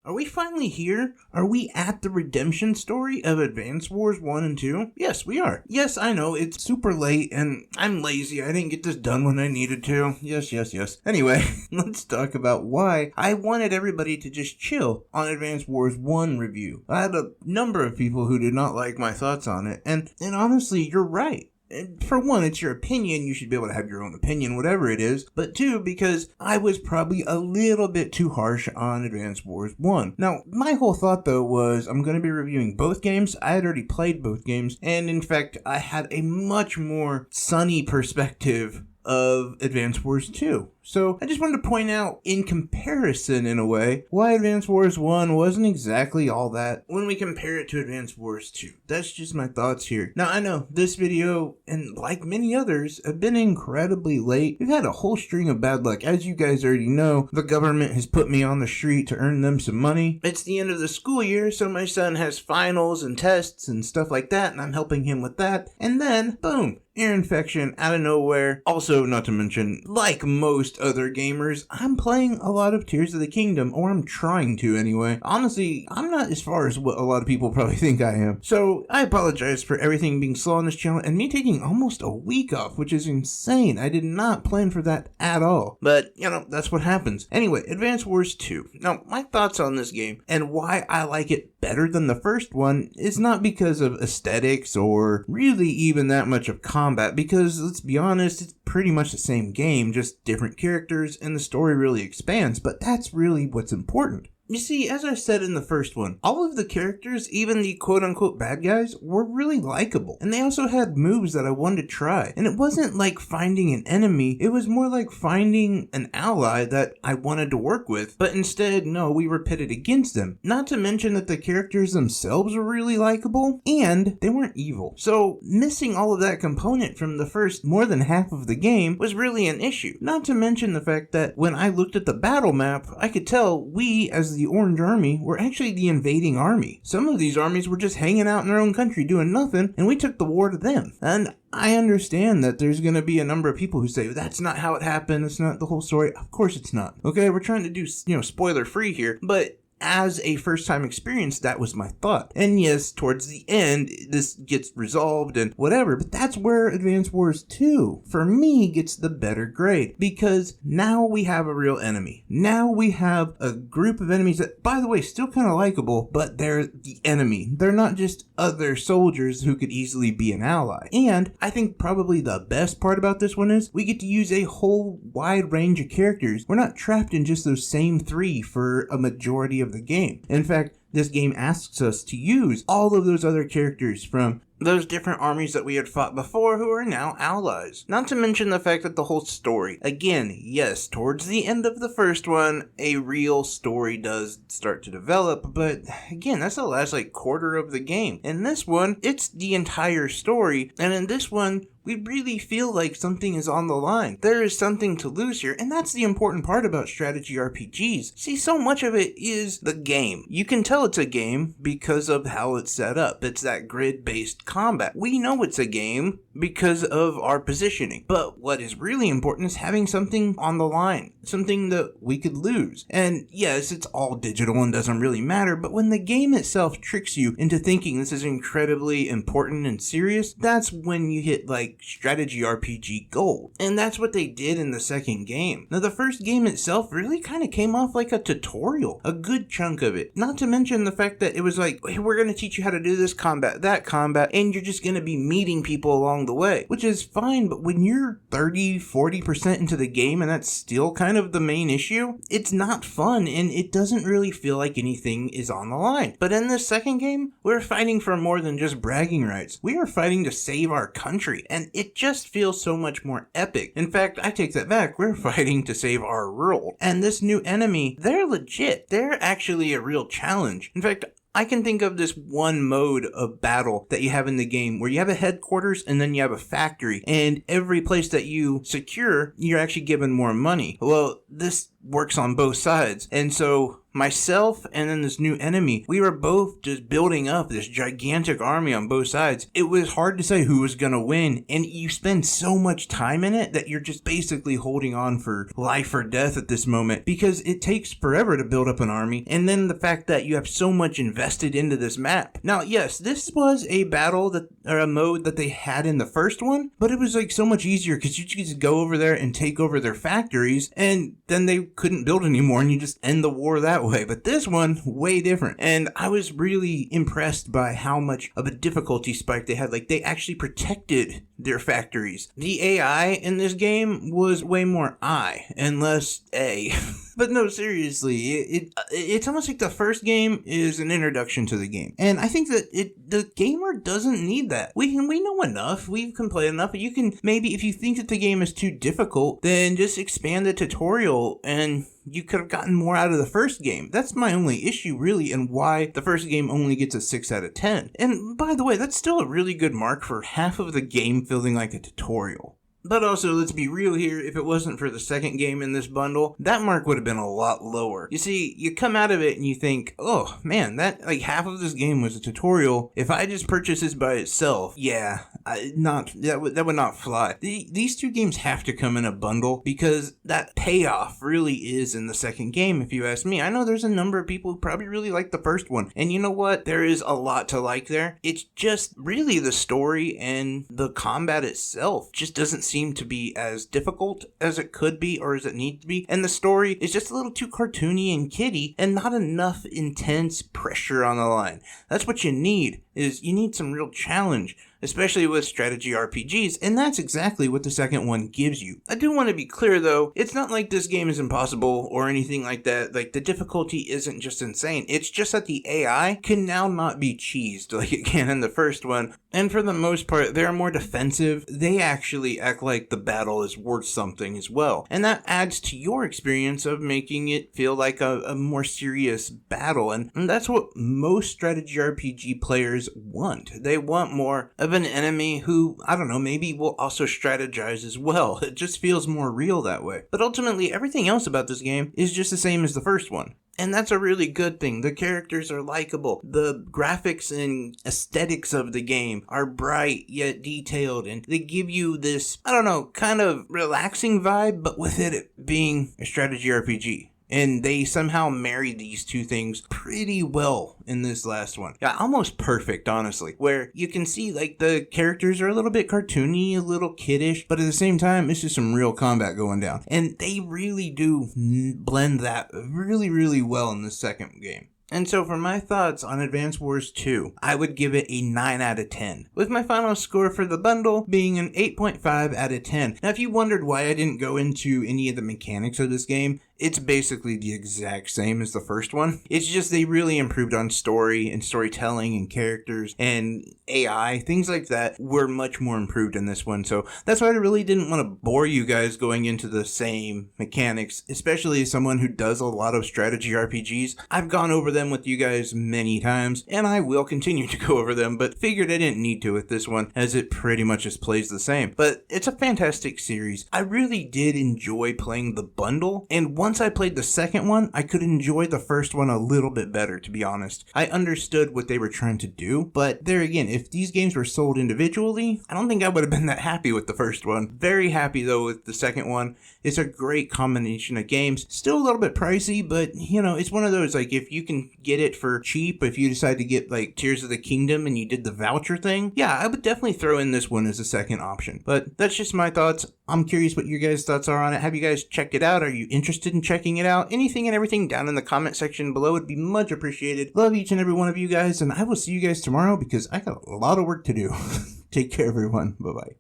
Are we finally here? Are we at the redemption story of Advance Wars 1 and 2? Yes, we are. Yes, I know, it's super late, and I'm lazy. I didn't get this done when I needed to. Yes. Anyway, let's talk about why I wanted everybody to just chill on Advance Wars 1 review. I had a number of people who did not like my thoughts on it, and honestly, you're right. For one, it's your opinion. You should be able to have your own opinion, whatever it is. But two, because I was probably a little bit too harsh on Advance Wars 1. Now, my whole thought, though, was I'm going to be reviewing both games. I had already played both games. And in fact, I had a much more sunny perspective of Advance Wars 2. So I just wanted to point out, in comparison in a way, why Advance Wars 1 wasn't exactly all that when we compare it to Advance Wars 2. That's just my thoughts here. Now I know this video, and like many others, have been incredibly late. We've had a whole string of bad luck. As you guys already know, the government has put me on the street to earn them some money. It's the end of the school year, so my son has finals and tests and stuff like that, and I'm helping him with that. And then, boom, ear infection out of nowhere. Also, not to mention, like most other gamers, I'm playing a lot of Tears of the Kingdom, or I'm trying to anyway. Honestly, I'm not as far as what a lot of people probably think I am. So I apologize for everything being slow on this channel and me taking almost a week off, which is insane. I did not plan for that at all. But, you know, that's what happens. Anyway, Advance Wars 2. Now, my thoughts on this game and why I like it better than the first one is not because of aesthetics or really even that much of combat, because let's be honest, it's pretty much the same game, just different characters, and the story really expands, but that's really what's important. You see, as I said in the first one, all of the characters, even the quote-unquote bad guys, were really likable. And they also had moves that I wanted to try. And it wasn't like finding an enemy, it was more like finding an ally that I wanted to work with. But instead, no, we were pitted against them. Not to mention that the characters themselves were really likable, and they weren't evil. So, missing all of that component from the first more than half of the game was really an issue. Not to mention the fact that when I looked at the battle map, I could tell we, as the Orange Army, were actually the invading army. Some of these armies were just hanging out in their own country doing nothing, and we took the war to them. And I understand that there's going to be a number of people who say, that's not how it happened, that's not the whole story. Of course it's not. Okay, we're trying to do, spoiler free here, but as a first-time experience, that was my thought. And yes, towards the end, this gets resolved and whatever, but that's where Advance Wars 2, for me, gets the better grade. Because now we have a real enemy. Now we have a group of enemies that, by the way, still kind of likable, but they're the enemy. They're not just other soldiers who could easily be an ally. And I think probably the best part about this one is we get to use a whole wide range of characters. We're not trapped in just those same three for a majority of the game. In fact, this game asks us to use all of those other characters from those different armies that we had fought before who are now allies. Not to mention the fact that the whole story, again, yes, towards the end of the first one, a real story does start to develop, but again, that's the last quarter of the game. In this one, it's the entire story, and in this one, we really feel like something is on the line. There is something to lose here, and that's the important part about strategy RPGs. See, so much of it is the game. You can tell it's a game because of how it's set up. It's that grid-based combat. We know it's a game because of our positioning. But what is really important is having something on the line, something that we could lose. And yes, it's all digital and doesn't really matter, but when the game itself tricks you into thinking this is incredibly important and serious, that's when you hit strategy RPG gold. And that's what they did in the second game. Now, the first game itself really kind of came off like a tutorial, a good chunk of it. Not to mention the fact that it was like, hey, we're going to teach you how to do this combat, that combat, and you're just going to be meeting people along the way, which is fine, but when you're 30-40% into the game and that's still kind of the main issue, it's not fun and it doesn't really feel like anything is on the line. But in this second game, we're fighting for more than just bragging rights. We are fighting to save our country, and it just feels so much more epic. In fact, I take that back, we're fighting to save our world. And this new enemy, they're legit. They're actually a real challenge. In fact, I can think of this one mode of battle that you have in the game where you have a headquarters and then you have a factory, and every place that you secure, you're actually given more money. Well, this works on both sides. And so myself and then this new enemy, we were both just building up this gigantic army on both sides. It was hard to say who was going to win, and you spend so much time in it that you're just basically holding on for life or death at this moment, because it takes forever to build up an army, and then the fact that you have so much invested into this map. Now, yes, this was a battle or a mode that they had in the first one, but it was like so much easier because you just go over there and take over their factories, and then they couldn't build anymore, and you just end the war that way. But this one, way different. And I was really impressed by how much of a difficulty spike they had. Like, they actually protected their factories. The AI in this game was way more I and less A. But no, seriously, it's almost like the first game is an introduction to the game. And I think that the gamer doesn't need that. We know enough. We can play enough. You can maybe, if you think that the game is too difficult, then just expand the tutorial and you could have gotten more out of the first game. That's my only issue, really, and why the first game only gets a 6 out of 10. And by the way, that's still a really good mark for half of the game feeling like a tutorial. But also, let's be real here, if it wasn't for the second game in this bundle, that mark would have been a lot lower. You see, you come out of it and you think, oh man, that like half of this game was a tutorial. If I just purchase this by itself, yeah, that would not fly. These two games have to come in a bundle because that payoff really is in the second game, if you ask me. I know there's a number of people who probably really like the first one, and you know what? There is a lot to like there. It's just really the story and the combat itself just doesn't seem to be as difficult as it could be or as it needs to be, and the story is just a little too cartoony and kiddie and not enough intense pressure on the line. That's what you need some real challenge, especially with strategy RPGs, and that's exactly what the second one gives you. I do want to be clear though, it's not like this game is impossible or anything like that. Like, the difficulty isn't just insane, it's just that the AI can now not be cheesed like it can in the first one, and for the most part they're more defensive. They actually act like the battle is worth something as well, and that adds to your experience of making it feel like a more serious battle, and that's what most strategy RPG players want. They want more of an enemy who, I don't know, maybe will also strategize as well. It just feels more real that way. But ultimately, everything else about this game is just the same as the first one. And that's a really good thing. The characters are likable. The graphics and aesthetics of the game are bright yet detailed, and they give you this, I don't know, kind of relaxing vibe, but with it being a strategy RPG. And they somehow married these two things pretty well in this last one. Yeah, almost perfect, honestly. Where you can see, like, the characters are a little bit cartoony, a little kiddish, but at the same time, it's just some real combat going down. And they really do blend that really, really well in the second game. And so for my thoughts on Advance Wars 2, I would give it a 9 out of 10, with my final score for the bundle being an 8.5 out of 10. Now, if you wondered why I didn't go into any of the mechanics of this game, it's basically the exact same as the first one. It's just they really improved on story and storytelling and characters and AI. Things like that were much more improved in this one. So that's why I really didn't want to bore you guys going into the same mechanics, especially as someone who does a lot of strategy RPGs. I've gone over them with you guys many times, and I will continue to go over them, but figured I didn't need to with this one, as it pretty much just plays the same. But it's a fantastic series. I really did enjoy playing the bundle, and once I played the second one, I could enjoy the first one a little bit better, to be honest. I understood what they were trying to do, but there again, if these games were sold individually, I don't think I would have been that happy with the first one. Very happy though with the second one. It's a great combination of games. Still a little bit pricey, but you know, it's one of those, like, if you can get it for cheap, if you decide to get like Tears of the Kingdom and you did the voucher thing, yeah, I would definitely throw in this one as a second option. But that's just my thoughts. I'm curious what your guys' thoughts are on it. Have you guys checked it out? Are you interested in checking it out? Anything and everything down in the comment section below would be much appreciated. Love each and every one of you guys, and I will see you guys tomorrow because I got a lot of work to do. Take care, everyone. Bye-bye.